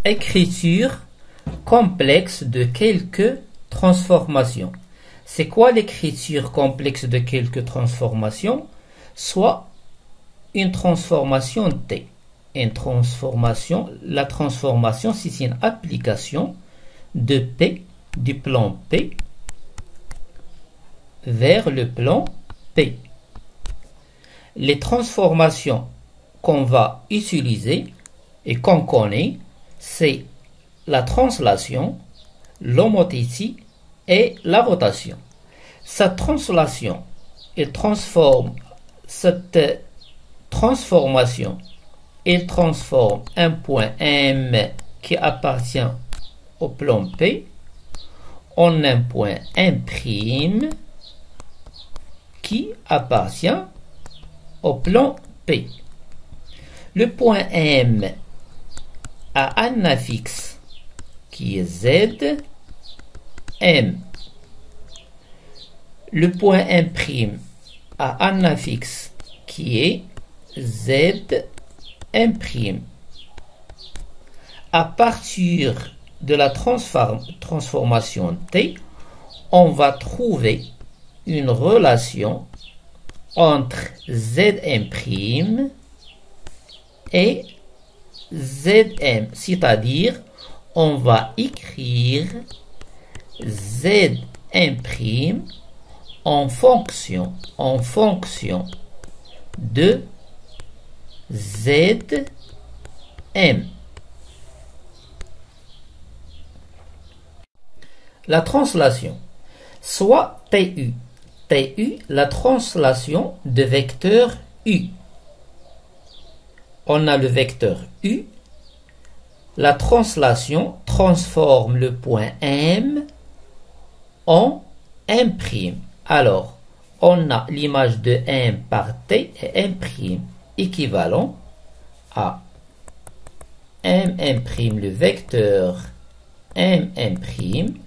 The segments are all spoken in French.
Écriture complexe de quelques transformations. C'est quoi l'écriture complexe de quelques transformations? Soit une transformation T. La transformation, c'est une application de P, du plan P, vers le plan P. Les transformations qu'on va utiliser et qu'on connaît, c'est la translation, l'homothétie et la rotation. Cette translation, cette transformation, elle transforme un point M qui appartient au plan P en un point M' qui appartient au plan P. Le point M a un affixe qui est Z, M. Le point M' a un affixe qui est Z, M'. À partir de la transformation T, on va trouver une relation entre Zm' et Zm, c'est-à-dire on va écrire Zm' en fonction de Zm. La translation, soit TU, la translation de vecteur U. On a le vecteur U. La translation transforme le point M en M'. Alors, on a l'image de M par T et M' équivalent à M', le vecteur M',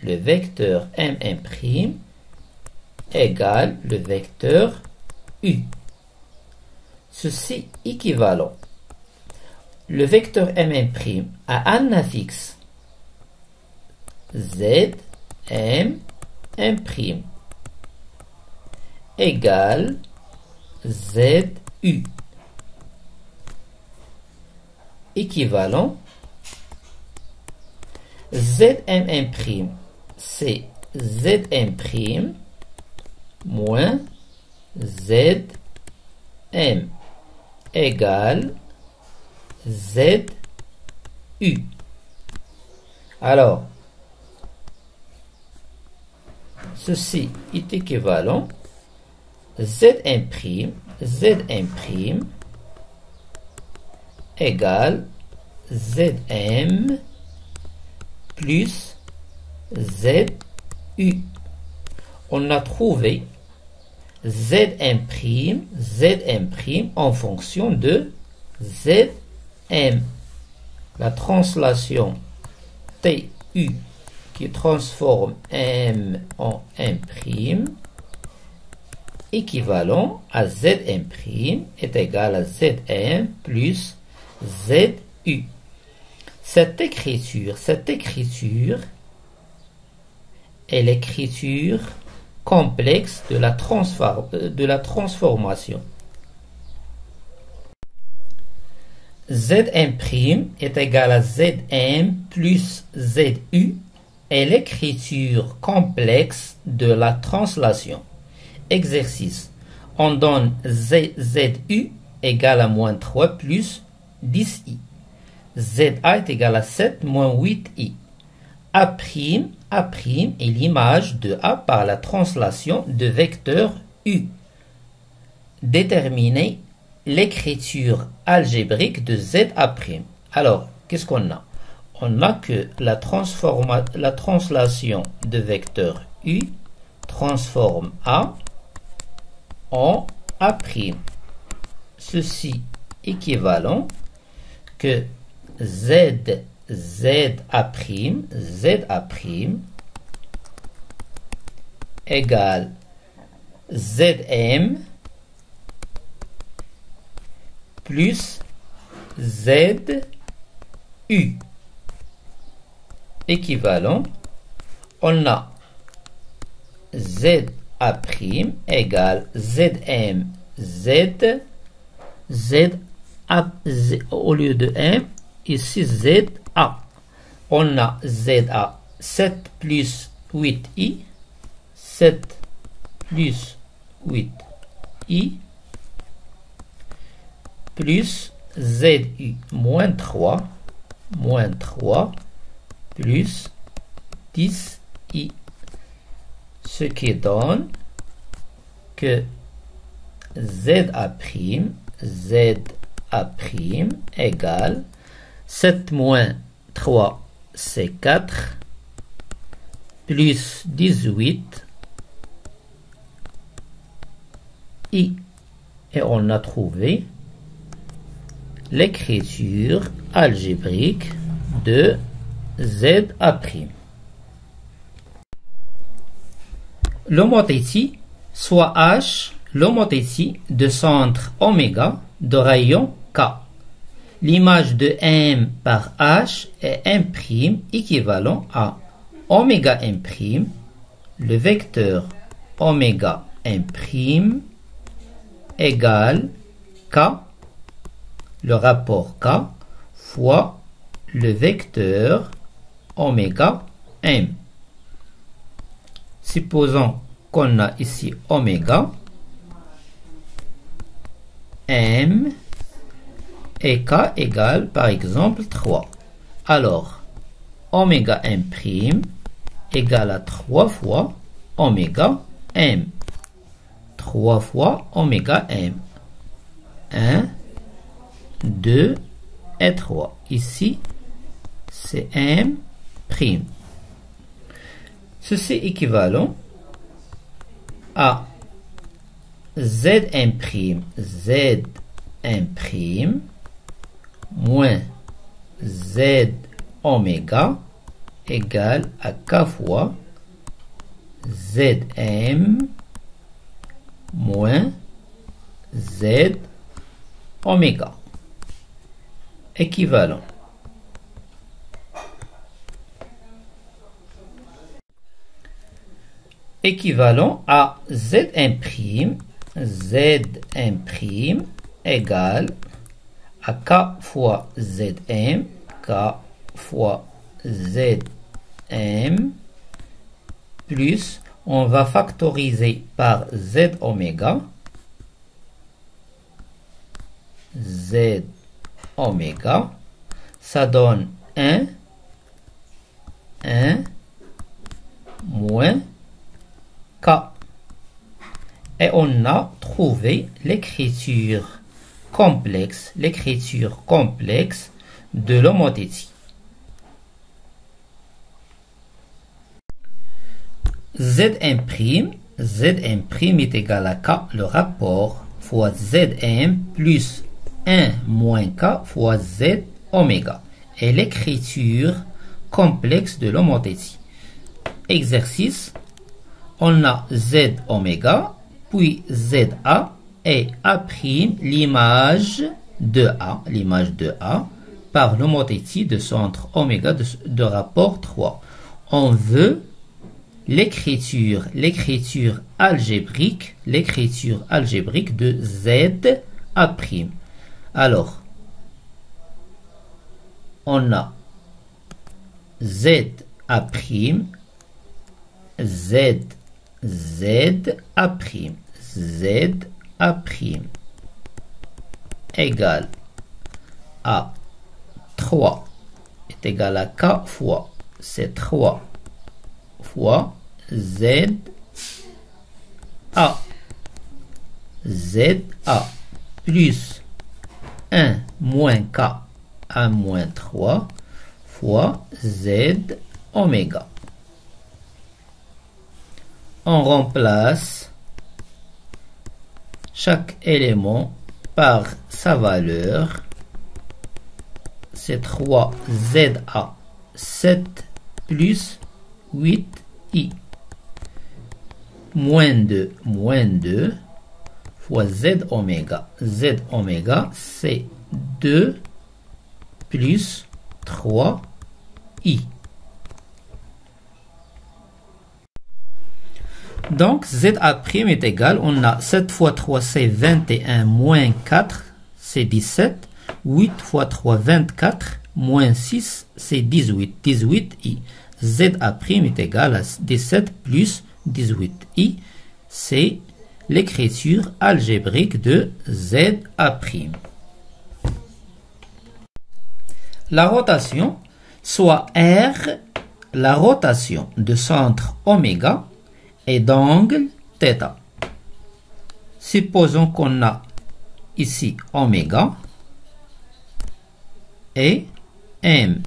le vecteur M' égale le vecteur U. Ceci équivalent. Le vecteur M' a un affixe Z, M', égale ZU. Équivalent. Zm', c'est Zm' moins Zm égale ZU. Alors, ceci est équivalent. Zm' égale Zm plus ZU. On a trouvé Zm' en fonction de Zm. La translation TU qui transforme M en M' équivalent à Zm' est égal à Zm plus ZU. Cette écriture est l'écriture complexe de la transformation. Zm' est égal à Zm plus ZU est l'écriture complexe de la translation. Exercice. On donne ZU égale à moins 3 plus 10i. ZA est égal à 7 moins 8i. A' est l'image de A par la translation de vecteur U. Déterminer l'écriture algébrique de ZA'. Alors, qu'est-ce qu'on a? On a que la translation de vecteur U transforme A en A'. Ceci équivalent que ZA' égale Zm plus ZU. équivalent, on a ZA' égale ZM, au lieu de M, ici ZA. On a ZA 7 plus 8i, 7 plus 8i, plus ZU moins 3, plus 10i. Ce qui donne que ZA' égale 7 moins 3, c'est 4, plus 18, i. Et on a trouvé l'écriture algébrique de ZA'. L'homothétie, soit H, l'homothétie de centre oméga de rayon K. L'image de M par H est M' équivalent à oméga M', le vecteur oméga M' égale K, le rapport K, fois le vecteur oméga M. Supposons qu'on a ici oméga, M et K égale par exemple 3. Alors, oméga M' égale à 3 fois oméga M. 3 fois oméga M. 1, 2 et 3. Ici, c'est M'. Ceci est équivalent à Zm', moins Z oméga égale à K fois Zm moins Z oméga. Équivalent. Équivalent à Zm', égale à K fois Zm, K fois Zm, plus, on va factoriser par Z oméga, ça donne 1 moins K. Et on a trouvé l'écriture complexe de l'homothétie. Zm' est égal à K, le rapport, fois Zm plus 1 moins K fois Z oméga. Et l'écriture complexe de l'homothétie. Exercice. On a Z oméga, puis ZA et A', l'image de A, par l'homothétie de centre oméga de rapport 3. On veut l'écriture algébrique de ZA'. Alors, on a ZA', égale à 3 est égal à K fois, c'est 3 fois ZA plus 1 moins K, 1 moins 3 fois Z oméga. On remplace chaque élément par sa valeur. C'est 3ZA, 7 plus 8i, moins 2 fois Z oméga. Z oméga, c'est 2 plus 3i. Donc, ZA' est égal, on a 7 fois 3, c'est 21, moins 4, c'est 17. 8 fois 3, 24, moins 6, c'est 18. 18i. ZA' est égal à 17 plus 18i. C'est l'écriture algébrique de ZA'. La rotation, soit R, la rotation de centre oméga et d'angle θ. Supposons qu'on a ici oméga et M.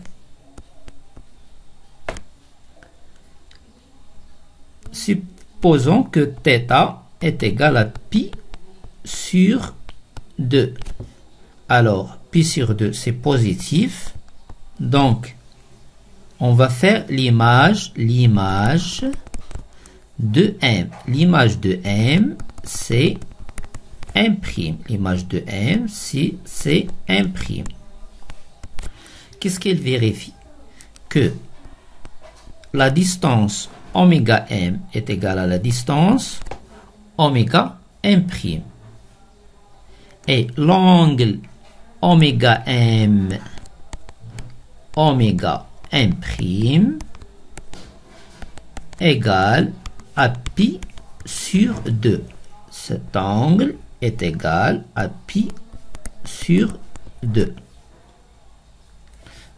Supposons que θ est égal à pi sur 2. Alors, pi sur 2, c'est positif. Donc, on va faire l'image de M. L'image de M, c'est 1'. L'image de M, c'est 1'. Qu'est-ce qu'elle vérifie? Que la distance oméga M est égale à la distance oméga M'. Et l'angle oméga M égale à pi sur 2. Cet angle est égal à pi sur 2.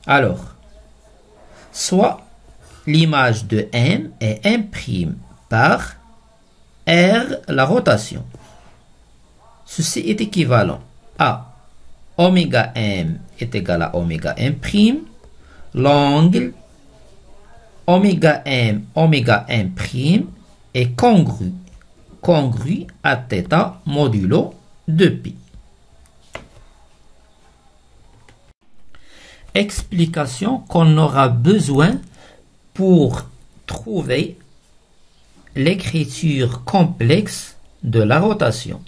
Alors, soit l'image de M est 1' par R, la rotation. Ceci est équivalent à oméga M est égal à oméga M'. L'angle oméga M est congru à θ modulo 2π. Explication qu'on aura besoin pour trouver l'écriture complexe de la rotation.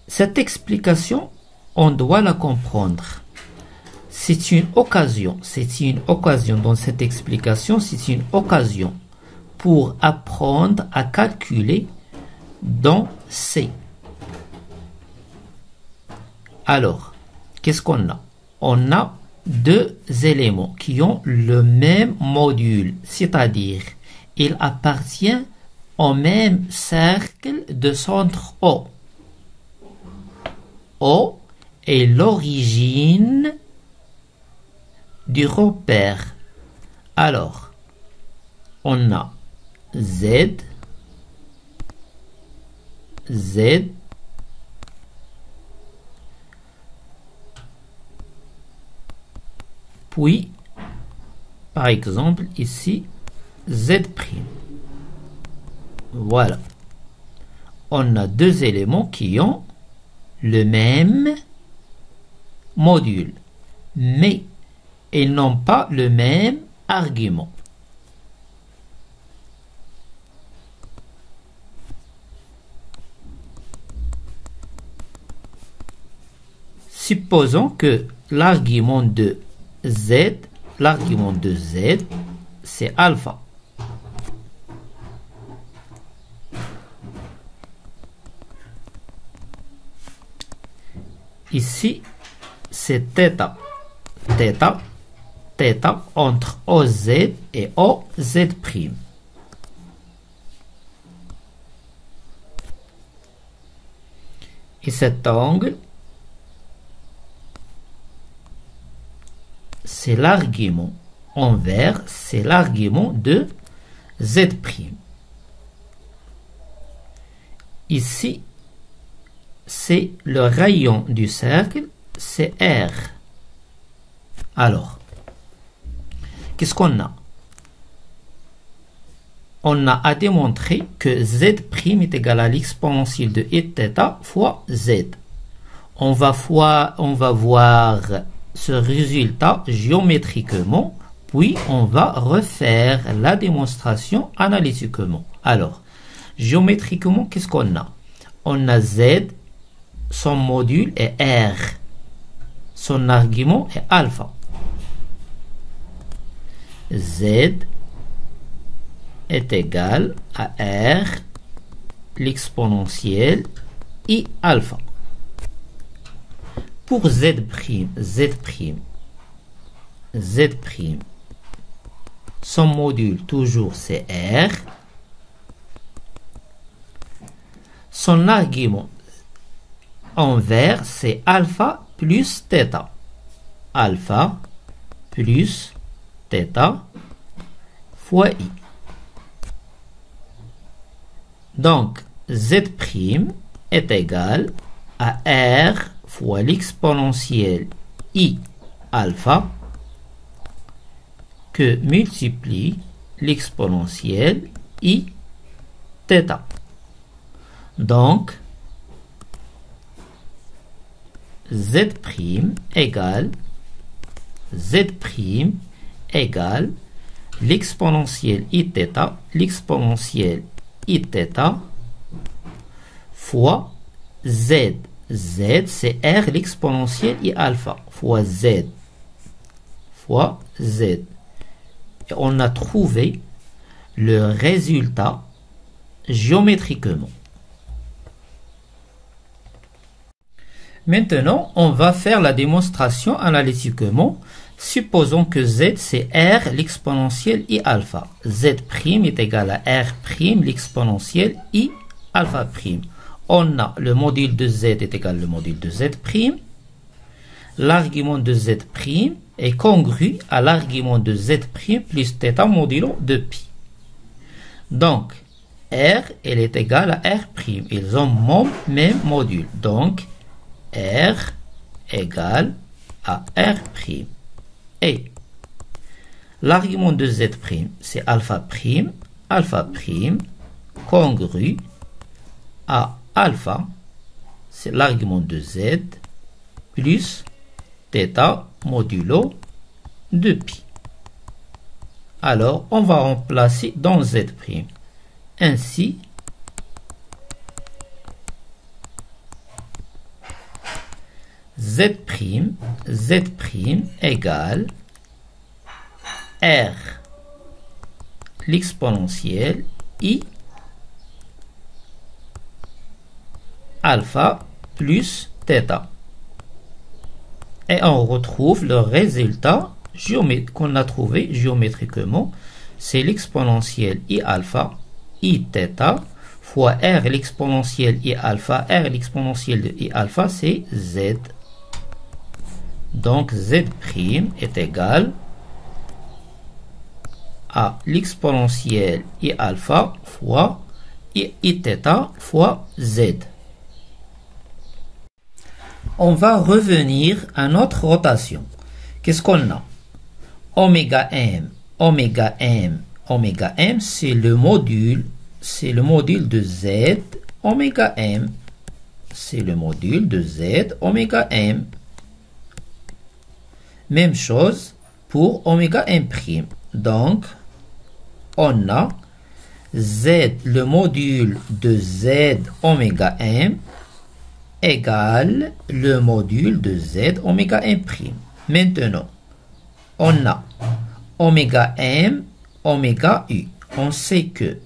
Cette explication, on doit la comprendre. C'est une occasion dans cette explication, c'est une occasion pour apprendre à calculer dans C. Alors, qu'est-ce qu'on a? On a deux éléments qui ont le même module, c'est-à-dire il appartient au même cercle de centre O. O est l'origine du repère. Alors, on a Z, puis, par exemple, ici, Z'. Voilà. On a deux éléments qui ont le même module, mais ils n'ont pas le même argument. Supposons que l'argument de Z, c'est alpha. Ici, c'est θ. θ entre OZ et OZ'. Et cet angle, c'est l'argument envers, c'est l'argument de Z'. Ici, c'est le rayon du cercle, c'est R. Alors, qu'est-ce qu'on a? On a à démontrer que Z' est égal à l'exponentielle de θ fois Z. On va voir ce résultat géométriquement, puis on va refaire la démonstration analytiquement. Alors, géométriquement, qu'est-ce qu'on a? On a Z, son module est R, son argument est alpha. Z est égal à R l'exponentielle I alpha. Pour Z', son module toujours c'est R. Son argument envers c'est alpha plus θ. Alpha plus θ fois I. Donc, Z' est égal à R fois l'exponentielle I alpha que multiplie l'exponentielle I θ. Donc, Z' égale l'exponentielle I θ fois Z. Z c'est R l'exponentielle I alpha fois Z. Et on a trouvé le résultat géométriquement. Maintenant, on va faire la démonstration analytiquement. Supposons que Z c'est R l'exponentielle I alpha. Z' est égal à R' l'exponentielle I alpha prime. On a le module de Z est égal au module de Z'. L'argument de Z' est congru à l'argument de Z' plus θ modulo de pi. Donc, R elle est égale à R'. Ils ont même module. Donc, R égale à R'. Et l'argument de Z' c'est alpha congru à alpha, c'est l'argument de Z, plus θ modulo de pi. Alors, on va remplacer dans Z'. Ainsi, Z' égale R l'exponentielle I alpha plus θ. Et on retrouve le résultat qu'on a trouvé géométriquement. C'est l'exponentielle I alpha I θ fois R l'exponentielle I alpha. R l'exponentielle de I alpha c'est Z. Donc Z' est égal à l'exponentielle I alpha fois I θ fois Z. On va revenir à notre rotation. Qu'est-ce qu'on a? Oméga M, c'est le module de Z, oméga M, c'est le module de Z, oméga M. Même chose pour oméga M'. Donc, on a Z, le module de Z oméga M, égale le module de Z oméga M'. Maintenant, on a oméga M, oméga U. On sait que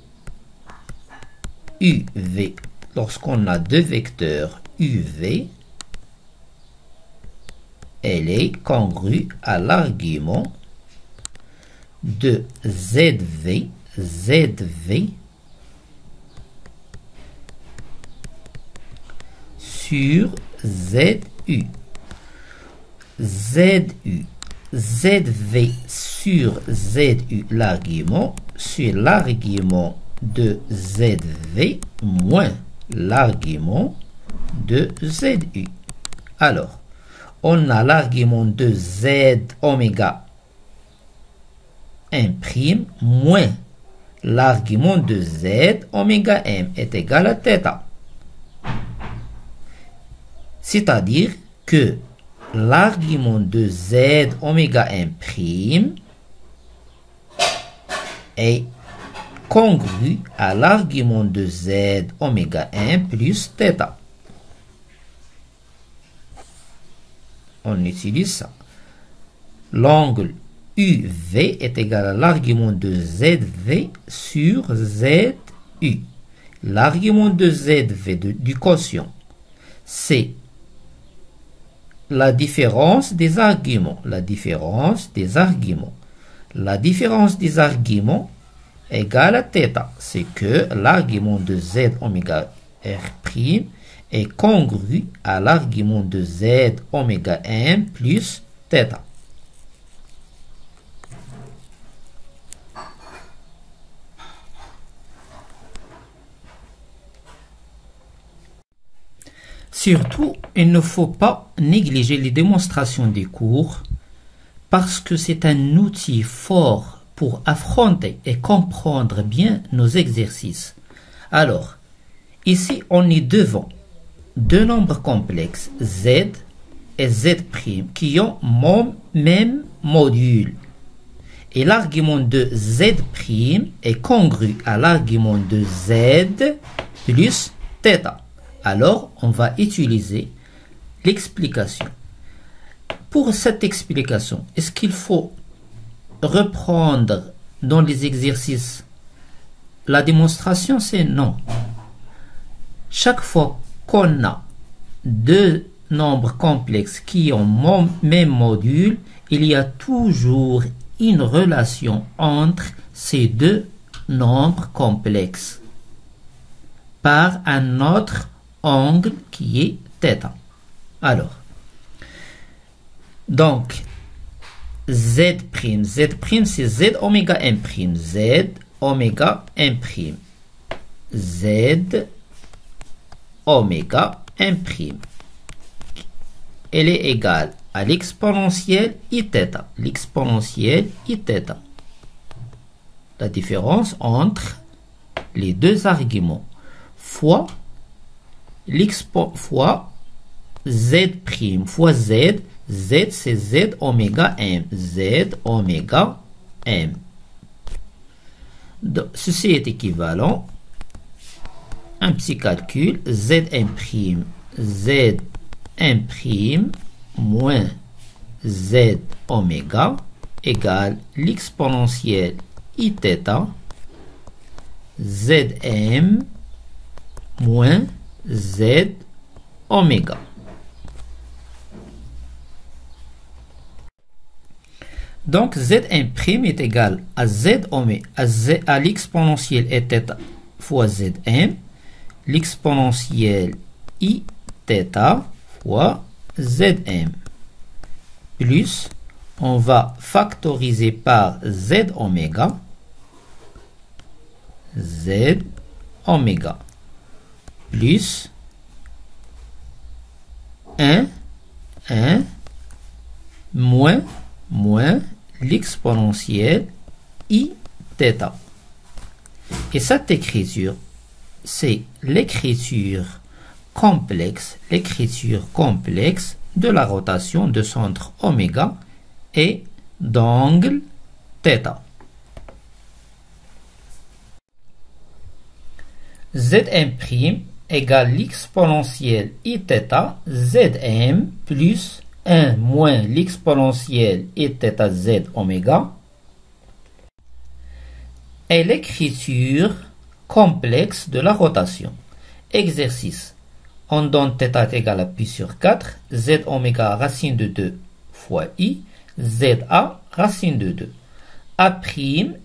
UV, lorsqu'on a deux vecteurs UV, elle est congrue à l'argument de ZV sur ZU. ZV sur ZU, l'argument, sur l'argument de ZV moins l'argument de ZU. Alors, on a l'argument de Z oméga M' moins l'argument de Z oméga M est égal à θ. C'est-à-dire que l'argument de Z oméga M' est congru à l'argument de Z oméga M plus θ. On utilise ça. L'angle UV est égal à l'argument de ZV sur ZU. L'argument de ZV du quotient, c'est la différence des arguments. La différence des arguments. La différence des arguments égale à θ. C'est que l'argument de Z oméga R' est congru à l'argument de Z oméga M plus θ. Surtout, il ne faut pas négliger les démonstrations des cours parce que c'est un outil fort pour affronter et comprendre bien nos exercices. Alors, ici, on est devant deux nombres complexes, Z et Z' qui ont même module. Et l'argument de Z' est congru à l'argument de Z plus θ. Alors, on va utiliser l'explication. Pour cette explication, est-ce qu'il faut reprendre dans les exercices? La démonstration, c'est non. Chaque fois qu'on a deux nombres complexes qui ont même module, il y a toujours une relation entre ces deux nombres complexes par un autre angle qui est θ. Alors, donc, Z', c'est Z oméga M', Z oméga M', Z oméga M'. Elle est égale à l'exponentielle Iθ. L'exponentielle Iθ. La différence entre les deux arguments fois Z' fois Z. Z, c'est Z oméga M. Z oméga M. Donc, ceci est équivalent. Un petit calcul. Z'M'. Z'M' moins Z oméga égale l'exponentielle Iθ. Zm moins Z oméga. Donc Zm' est égal à Z oméga, à l'exponentielle Iθ fois Zm, l'exponentielle Iθ fois Zm, plus on va factoriser par Z oméga, plus 1 moins l'exponentielle Iθ. Et cette écriture, c'est l'écriture complexe de la rotation de centre oméga et d'angle θ. Zm' égale l'exponentielle Iθ Zm plus 1 moins l'exponentielle Iθ Z oméga est l'écriture complexe de la rotation. Exercice. On donne θ est égal à pi sur 4, Z oméga racine de 2 fois I, ZA racine de 2. A'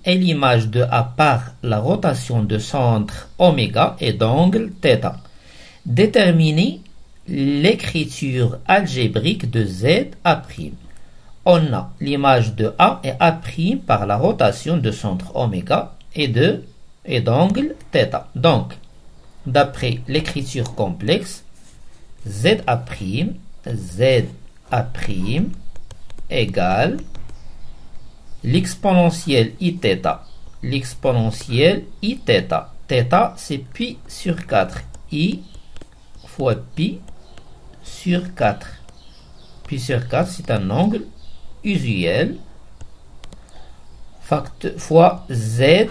est l'image de A par la rotation de centre oméga et d'angle θ. Déterminer l'écriture algébrique de ZA'. On a l'image de A et A' par la rotation de centre oméga et d'angle θ. Donc, d'après l'écriture complexe, ZA' égale l'exponentielle Iθ. L'exponentielle Iθ. θ, c'est pi sur 4. I fois pi sur 4. Pi sur 4, c'est un angle usuel. Fois Z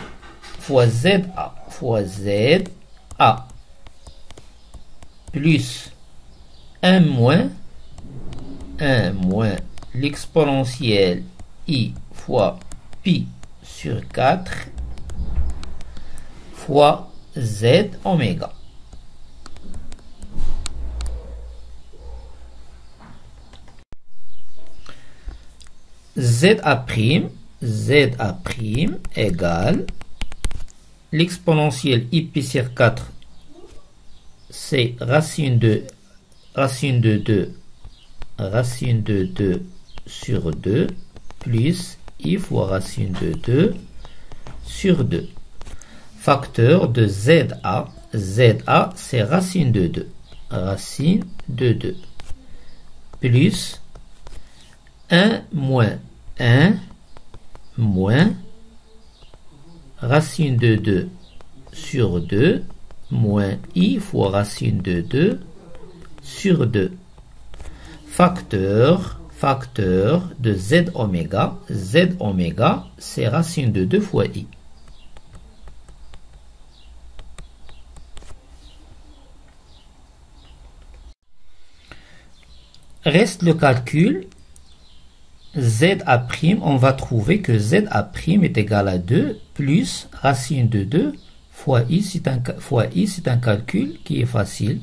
fois ZA fois ZA plus 1 moins l'exponentielle I fois pi sur 4 fois Z oméga. ZA' égale l'exponentielle I pi sur 4, c'est racine de 2 sur 2 plus I fois racine de 2 sur 2. Facteur de ZA, c'est racine de 2, plus 1 moins 1 moins racine de 2 sur 2 moins I fois racine de 2 sur 2. Facteur de Z oméga, c'est racine de 2 fois I. Reste le calcul. ZA', on va trouver que ZA' est égal à 2 plus racine de 2 fois I. C'est un calcul qui est facile.